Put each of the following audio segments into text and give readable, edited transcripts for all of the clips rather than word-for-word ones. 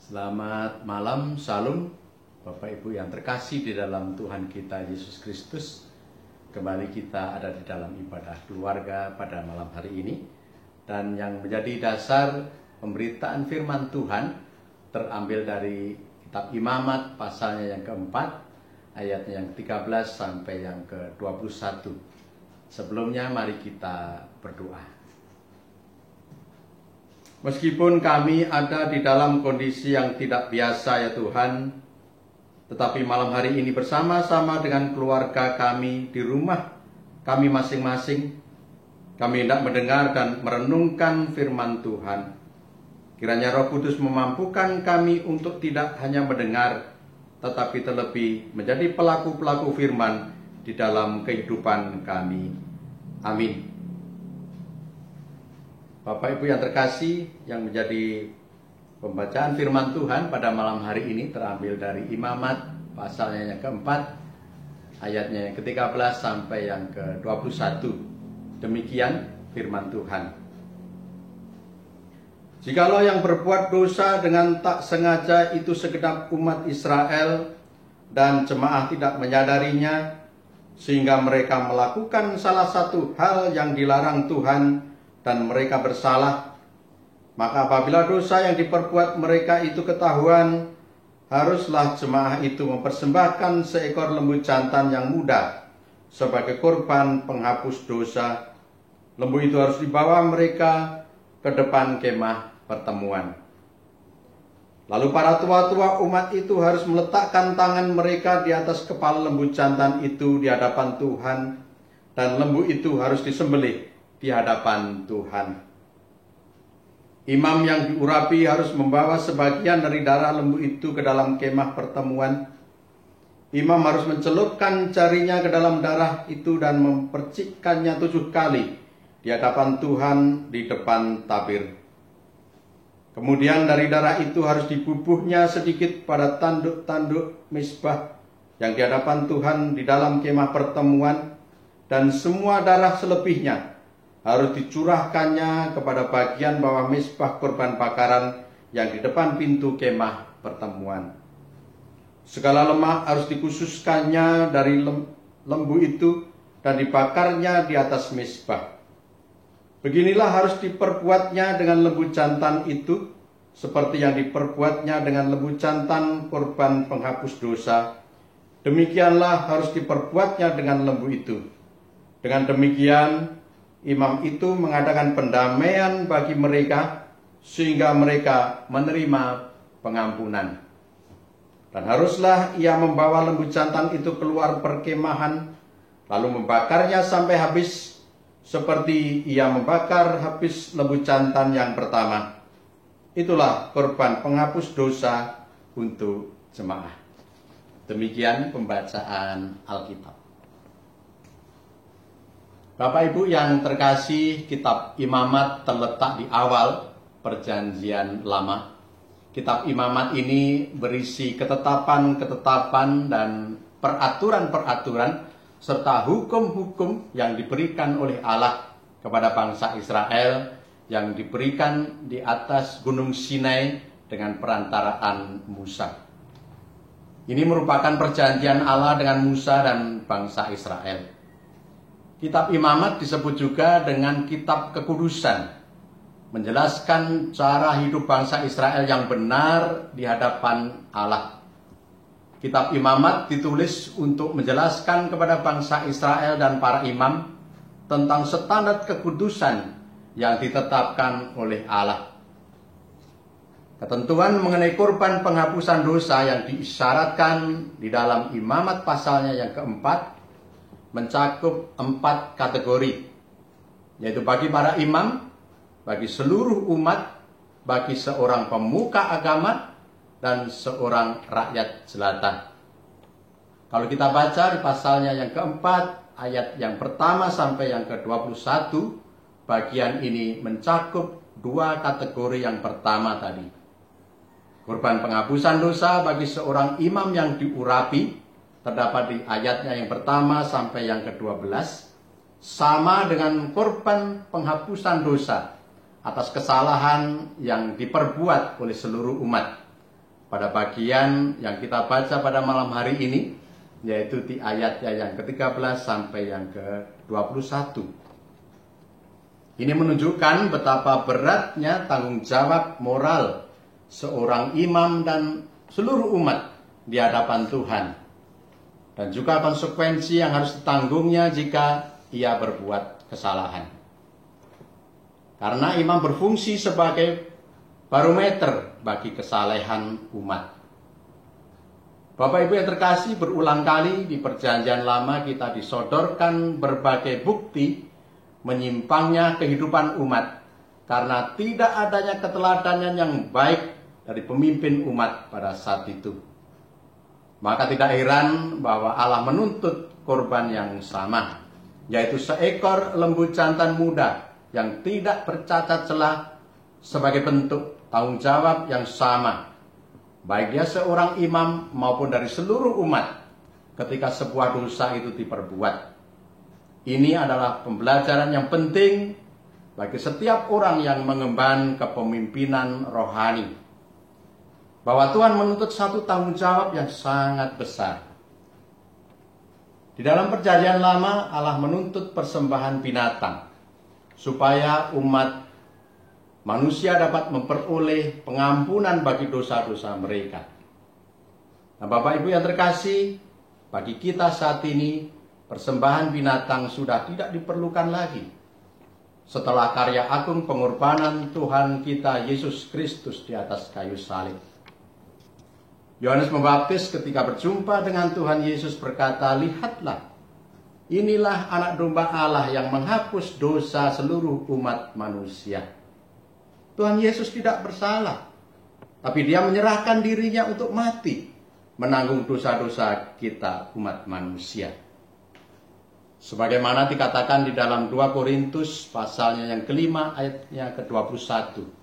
Selamat malam, Salam Bapak Ibu yang terkasih di dalam Tuhan kita Yesus Kristus. Kembali kita ada di dalam ibadah keluarga pada malam hari ini. Dan yang menjadi dasar pemberitaan firman Tuhan terambil dari kitab Imamat pasalnya yang keempat, ayatnya yang 13 sampai yang ke-21. Sebelumnya mari kita berdoa. Meskipun kami ada di dalam kondisi yang tidak biasa ya Tuhan, tetapi malam hari ini bersama-sama dengan keluarga kami di rumah kami masing-masing, kami hendak mendengar dan merenungkan firman Tuhan. Kiranya Roh Kudus memampukan kami untuk tidak hanya mendengar, tetapi terlebih menjadi pelaku-pelaku firman di dalam kehidupan kami. Amin. Bapak Ibu yang terkasih, yang menjadi pembacaan firman Tuhan pada malam hari ini terambil dari Imamat pasalnya yang keempat, ayatnya yang ke-13 sampai yang ke-21. Demikian firman Tuhan. Jikalau yang berbuat dosa dengan tak sengaja itu segenap umat Israel dan jemaah tidak menyadarinya, sehingga mereka melakukan salah satu hal yang dilarang Tuhan, dan mereka bersalah, maka apabila dosa yang diperbuat mereka itu ketahuan, haruslah jemaah itu mempersembahkan seekor lembu jantan yang muda sebagai korban penghapus dosa. Lembu itu harus dibawa mereka ke depan kemah pertemuan. Lalu para tua-tua umat itu harus meletakkan tangan mereka di atas kepala lembu jantan itu di hadapan Tuhan, dan lembu itu harus disembelih di hadapan Tuhan. Imam yang diurapi harus membawa sebagian dari darah lembu itu ke dalam kemah pertemuan. Imam harus mencelupkan jarinya ke dalam darah itu dan mempercikkannya 7 kali di hadapan Tuhan di depan tabir. Kemudian dari darah itu harus dibubuhnya sedikit pada tanduk-tanduk mezbah yang di hadapan Tuhan di dalam kemah pertemuan, dan semua darah selebihnya harus dicurahkannya kepada bagian bawah mezbah korban bakaran yang di depan pintu kemah pertemuan. Segala lemak harus dikhususkannya dari lembu itu dan dibakarnya di atas mezbah. Beginilah harus diperbuatnya dengan lembu jantan itu, seperti yang diperbuatnya dengan lembu jantan korban penghapus dosa. Demikianlah harus diperbuatnya dengan lembu itu. Dengan demikian, imam itu mengadakan pendamaian bagi mereka, sehingga mereka menerima pengampunan. Dan haruslah ia membawa lembu jantan itu keluar perkemahan, lalu membakarnya sampai habis, seperti ia membakar habis lembu jantan yang pertama. Itulah korban penghapus dosa untuk jemaah. Demikian pembacaan Alkitab. Bapak Ibu yang terkasih, kitab Imamat terletak di awal Perjanjian Lama. Kitab Imamat ini berisi ketetapan-ketetapan dan peraturan-peraturan serta hukum-hukum yang diberikan oleh Allah kepada bangsa Israel, yang diberikan di atas Gunung Sinai dengan perantaraan Musa. Ini merupakan perjanjian Allah dengan Musa dan bangsa Israel. Kitab Imamat disebut juga dengan kitab kekudusan, menjelaskan cara hidup bangsa Israel yang benar di hadapan Allah. Kitab Imamat ditulis untuk menjelaskan kepada bangsa Israel dan para imam tentang standar kekudusan yang ditetapkan oleh Allah. Ketentuan mengenai korban penghapusan dosa yang diisyaratkan di dalam Imamat pasalnya yang keempat mencakup 4 kategori, yaitu bagi para imam, bagi seluruh umat, bagi seorang pemuka agama, dan seorang rakyat jelata. Kalau kita baca di pasalnya yang keempat, ayat yang pertama sampai yang ke-21, bagian ini mencakup 2 kategori yang pertama tadi. Korban penghapusan dosa bagi seorang imam yang diurapi, terdapat di ayatnya yang pertama sampai yang ke-12, sama dengan korban penghapusan dosa atas kesalahan yang diperbuat oleh seluruh umat, pada bagian yang kita baca pada malam hari ini, yaitu di ayatnya yang ke-13 sampai yang ke-21. Ini menunjukkan betapa beratnya tanggung jawab moral seorang imam dan seluruh umat di hadapan Tuhan, dan juga konsekuensi yang harus ditanggungnya jika ia berbuat kesalahan. Karena imam berfungsi sebagai barometer bagi kesalehan umat. Bapak Ibu yang terkasih, berulang kali di Perjanjian Lama kita disodorkan berbagai bukti menyimpangnya kehidupan umat karena tidak adanya keteladanan yang baik dari pemimpin umat pada saat itu. Maka tidak heran bahwa Allah menuntut korban yang sama, yaitu seekor lembu jantan muda yang tidak bercacat celah sebagai bentuk tanggung jawab yang sama, baik dia seorang imam maupun dari seluruh umat ketika sebuah dosa itu diperbuat. Ini adalah pembelajaran yang penting bagi setiap orang yang mengemban kepemimpinan rohani, bahwa Tuhan menuntut satu tanggung jawab yang sangat besar. Di dalam Perjanjian Lama, Allah menuntut persembahan binatang supaya umat manusia dapat memperoleh pengampunan bagi dosa-dosa mereka. Nah, Bapak Ibu yang terkasih, bagi kita saat ini persembahan binatang sudah tidak diperlukan lagi setelah karya agung pengorbanan Tuhan kita Yesus Kristus di atas kayu salib. Yohanes Pembaptis ketika berjumpa dengan Tuhan Yesus berkata, "Lihatlah, inilah anak domba Allah yang menghapus dosa seluruh umat manusia." Tuhan Yesus tidak bersalah, tapi dia menyerahkan dirinya untuk mati, menanggung dosa-dosa kita umat manusia. Sebagaimana dikatakan di dalam 2 Korintus pasalnya yang kelima ayatnya ke-21.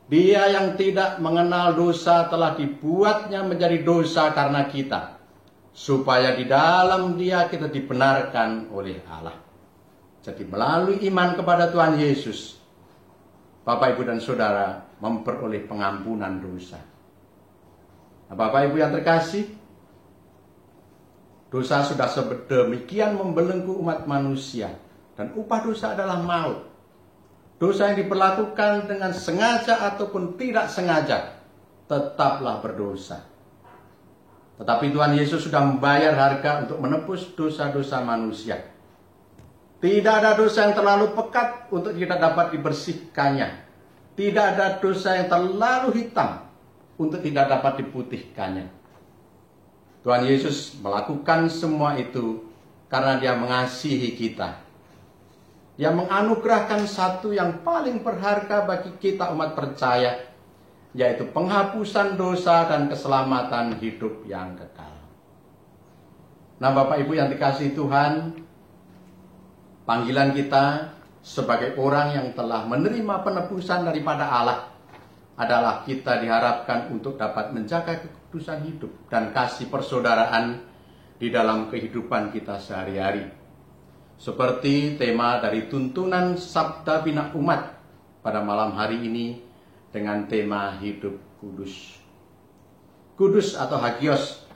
Dia yang tidak mengenal dosa telah dibuatnya menjadi dosa karena kita, supaya di dalam dia kita dibenarkan oleh Allah. Jadi melalui iman kepada Tuhan Yesus, Bapak, Ibu, dan Saudara memperoleh pengampunan dosa. Nah, Bapak, Ibu yang terkasih, dosa sudah sedemikian membelenggu umat manusia, dan upah dosa adalah maut. Dosa yang diperlakukan dengan sengaja ataupun tidak sengaja tetaplah berdosa. Tetapi Tuhan Yesus sudah membayar harga untuk menebus dosa-dosa manusia. Tidak ada dosa yang terlalu pekat untuk tidak dapat dibersihkannya. Tidak ada dosa yang terlalu hitam untuk tidak dapat diputihkannya. Tuhan Yesus melakukan semua itu karena Dia mengasihi kita. Dia menganugerahkan satu yang paling berharga bagi kita umat percaya, yaitu penghapusan dosa dan keselamatan hidup yang kekal. Nah, Bapak Ibu yang dikasihi Tuhan, panggilan kita sebagai orang yang telah menerima penebusan daripada Allah adalah kita diharapkan untuk dapat menjaga kekudusan hidup dan kasih persaudaraan di dalam kehidupan kita sehari-hari. Seperti tema dari tuntunan Sabda Bina Umat pada malam hari ini dengan tema hidup kudus. Kudus atau hagios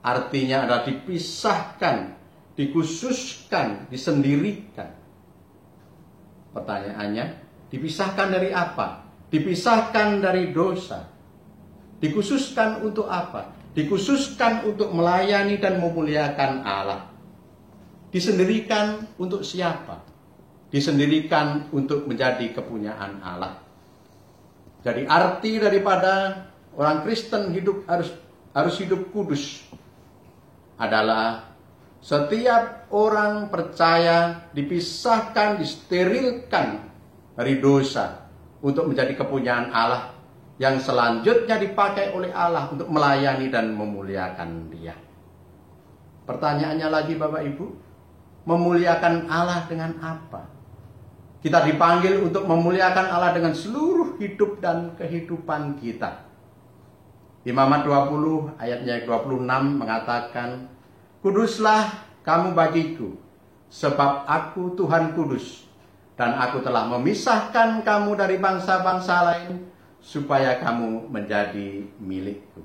artinya adalah dipisahkan, dikhususkan, disendirikan. Pertanyaannya, dipisahkan dari apa? Dipisahkan dari dosa. Dikhususkan untuk apa? Dikhususkan untuk melayani dan memuliakan Allah. Disendirikan untuk siapa? Disendirikan untuk menjadi kepunyaan Allah. Jadi arti daripada orang Kristen hidup harus hidup kudus adalah setiap orang percaya dipisahkan, disterilkan dari dosa untuk menjadi kepunyaan Allah yang selanjutnya dipakai oleh Allah untuk melayani dan memuliakan Dia. Pertanyaannya lagi Bapak Ibu, memuliakan Allah dengan apa? Kita dipanggil untuk memuliakan Allah dengan seluruh hidup dan kehidupan kita. Imamat 20 ayatnya 26 mengatakan, "Kuduslah kamu bagiku, sebab aku Tuhan kudus, dan aku telah memisahkan kamu dari bangsa-bangsa lain, supaya kamu menjadi milikku.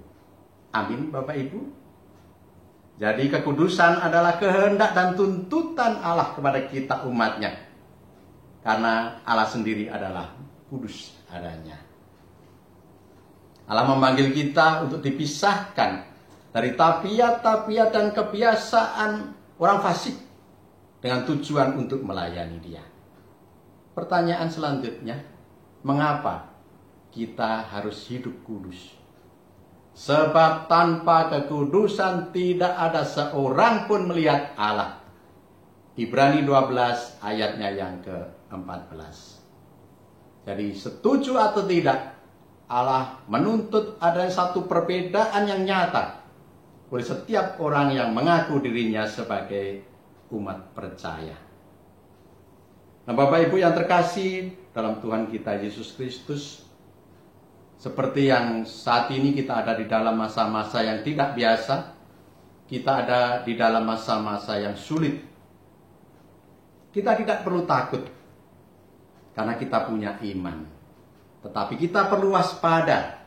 Amin, Bapak Ibu. Jadi kekudusan adalah kehendak dan tuntutan Allah kepada kita umatnya. Karena Allah sendiri adalah kudus adanya. Allah memanggil kita untuk dipisahkan dari tabiat-tabiat dan kebiasaan orang fasik dengan tujuan untuk melayani Dia. Pertanyaan selanjutnya, mengapa kita harus hidup kudus? Sebab tanpa kekudusan tidak ada seorang pun melihat Allah. Ibrani 12 ayatnya yang ke-14. Jadi setuju atau tidak, Allah menuntut ada satu perbedaan yang nyata oleh setiap orang yang mengaku dirinya sebagai umat percaya. Nah, Bapak Ibu yang terkasih dalam Tuhan kita Yesus Kristus, seperti yang saat ini kita ada di dalam masa-masa yang tidak biasa, kita ada di dalam masa-masa yang sulit. Kita tidak perlu takut karena kita punya iman. Tetapi kita perlu waspada.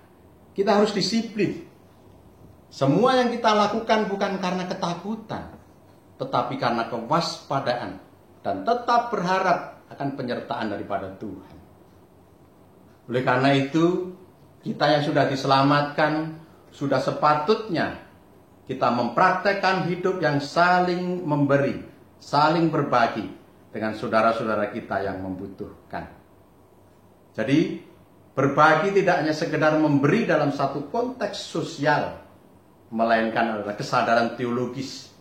Kita harus disiplin. Semua yang kita lakukan bukan karena ketakutan, tetapi karena kewaspadaan dan tetap berharap akan penyertaan daripada Tuhan. Oleh karena itu, kita yang sudah diselamatkan, sudah sepatutnya kita mempraktekkan hidup yang saling memberi, saling berbagi dengan saudara-saudara kita yang membutuhkan. Jadi, berbagi tidak hanya sekedar memberi dalam satu konteks sosial, melainkan adalah kesadaran teologis,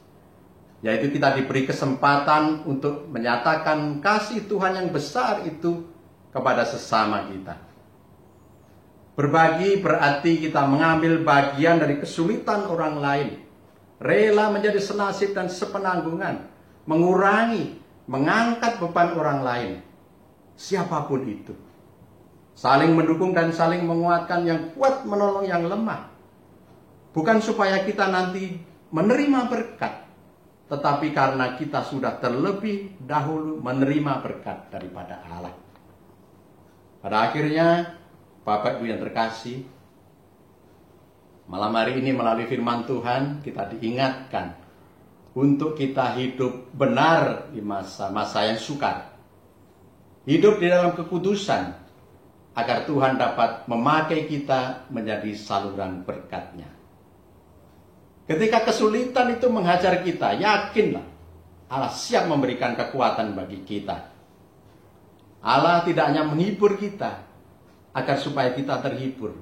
yaitu kita diberi kesempatan untuk menyatakan kasih Tuhan yang besar itu kepada sesama kita. Berbagi berarti kita mengambil bagian dari kesulitan orang lain, rela menjadi senasib dan sepenanggungan, mengurangi, mengangkat beban orang lain, siapapun itu. Saling mendukung dan saling menguatkan, yang kuat menolong yang lemah. Bukan supaya kita nanti menerima berkat, tetapi karena kita sudah terlebih dahulu menerima berkat daripada Allah. Pada akhirnya, Bapak Ibu yang terkasih, malam hari ini melalui firman Tuhan kita diingatkan untuk kita hidup benar di masa-masa yang sukar. Hidup di dalam kekudusan agar Tuhan dapat memakai kita menjadi saluran berkat-Nya. Ketika kesulitan itu menghajar kita, yakinlah Allah siap memberikan kekuatan bagi kita. Allah tidak hanya menghibur kita agar supaya kita terhibur,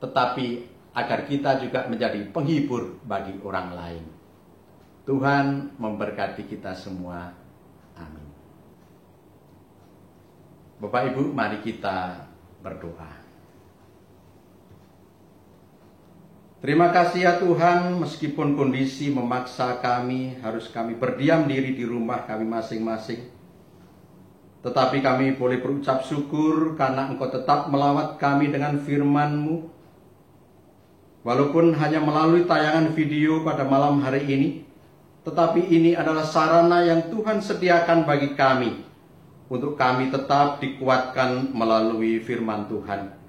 tetapi agar kita juga menjadi penghibur bagi orang lain. Tuhan memberkati kita semua. Amin. Bapak Ibu, mari kita berdoa. Terima kasih ya Tuhan, meskipun kondisi memaksa kami, harus kami berdiam diri di rumah kami masing-masing. Tetapi kami boleh berucap syukur karena Engkau tetap melawat kami dengan firman-Mu. Walaupun hanya melalui tayangan video pada malam hari ini, tetapi ini adalah sarana yang Tuhan sediakan bagi kami, untuk kami tetap dikuatkan melalui firman Tuhan.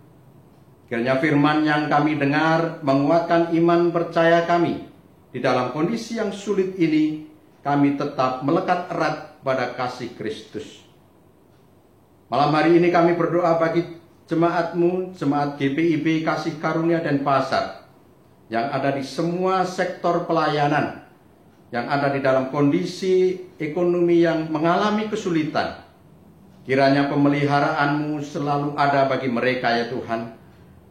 Kiranya firman yang kami dengar menguatkan iman percaya kami. Di dalam kondisi yang sulit ini, kami tetap melekat erat pada kasih Kristus. Malam hari ini kami berdoa bagi jemaat-Mu, jemaat GPIB Kasih Karunia dan Pasar, yang ada di semua sektor pelayanan, yang ada di dalam kondisi ekonomi yang mengalami kesulitan. Kiranya pemeliharaan-Mu selalu ada bagi mereka ya Tuhan.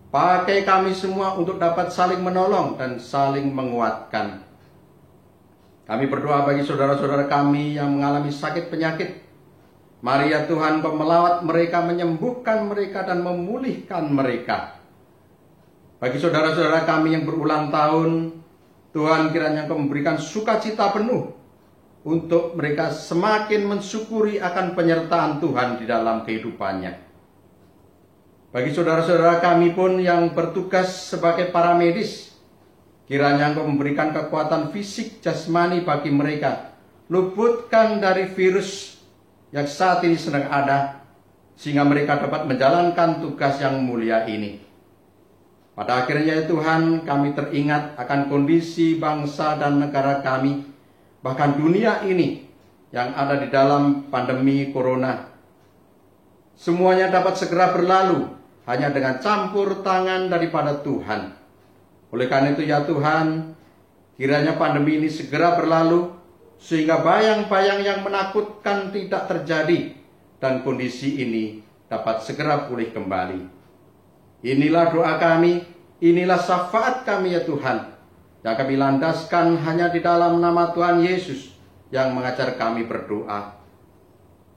Pakai kami semua untuk dapat saling menolong dan saling menguatkan. Kami berdoa bagi saudara-saudara kami yang mengalami sakit penyakit. Mari ya Tuhan, Kau melawat mereka, menyembuhkan mereka dan memulihkan mereka. Bagi saudara-saudara kami yang berulang tahun, Tuhan kiranya Kau memberikan sukacita penuh untuk mereka semakin mensyukuri akan penyertaan Tuhan di dalam kehidupannya. Bagi saudara-saudara kami pun yang bertugas sebagai para medis, kiranya Engkau memberikan kekuatan fisik jasmani bagi mereka, luputkan dari virus yang saat ini sedang ada, sehingga mereka dapat menjalankan tugas yang mulia ini. Pada akhirnya ya Tuhan, kami teringat akan kondisi bangsa dan negara kami, bahkan dunia ini yang ada di dalam pandemi corona. Semuanya dapat segera berlalu hanya dengan campur tangan daripada Tuhan. Oleh karena itu ya Tuhan, kiranya pandemi ini segera berlalu, sehingga bayang-bayang yang menakutkan tidak terjadi, dan kondisi ini dapat segera pulih kembali. Inilah doa kami, inilah syafaat kami ya Tuhan, yang kami landaskan hanya di dalam nama Tuhan Yesus yang mengajar kami berdoa.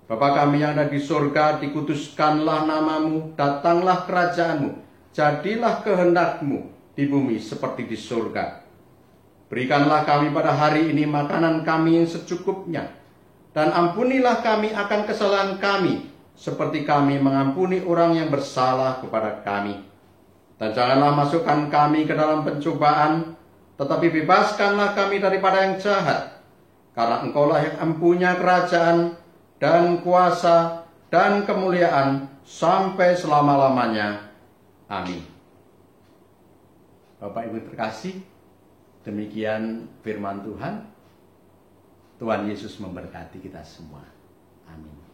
Bapa kami yang ada di surga, dikuduskanlah namamu, datanglah kerajaanmu, jadilah kehendak-mu di bumi seperti di surga. Berikanlah kami pada hari ini makanan kami yang secukupnya, dan ampunilah kami akan kesalahan kami, seperti kami mengampuni orang yang bersalah kepada kami. Dan janganlah masukkan kami ke dalam pencobaan, tetapi bebaskanlah kami daripada yang jahat. Karena Engkaulah yang mempunyai kerajaan dan kuasa dan kemuliaan sampai selama-lamanya. Amin. Bapak Ibu terkasih, demikian firman Tuhan. Tuhan Yesus memberkati kita semua. Amin.